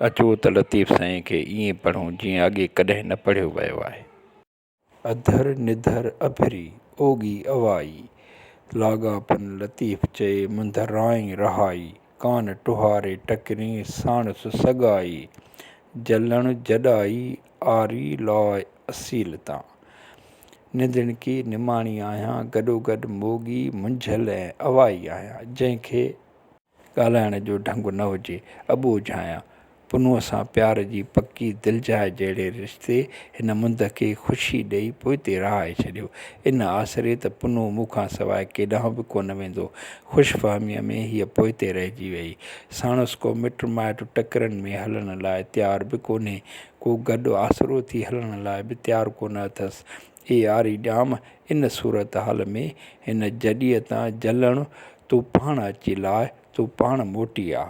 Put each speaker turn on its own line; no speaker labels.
अचो त लतीफ़ साईं खे ईअं पढ़ूं जीअं अॻे कॾहिं न पढ़ियो वियो आहे। अधर निधर अभिरी ओगी अवाई, लाॻापन लतीफ़ चए मुंदराई रहाई, कान टुहारे टकरी साणुस सगाई, जलण जॾाई आरी लॉय असीलता, निंदण की निमाणी आहियां गॾोगॾु मोगी मुंझल ऐं अवाई आहियां। जंहिंखे ॻाल्हाइण जो ढंग न हुजे अॿोझ आहियां, पुनुअ सां प्यार जी पकी दिलजाए जहिड़े रिश्ते हिन मुंद खे ख़ुशी ॾेई पोइते रहाए छॾियो। इन आसिरे त पुनु मूंखां सवाइ केॾांहुं बि कोन वेंदो। ख़ुशफ़हमीअ में हीअ पोइते रहिजी वई। साणुसि को मिट माइट टकरनि में हलण लाइ तयारु बि कोन्हे, को गॾु आसिरो थी हलण लाइ बि तयारु कोन अथसि। ए आरी ॼाम, इन सूरत हाल में हिन जॾीअ तां जलण तूं पाण अची लाहि, तूं पाण मोटी आ।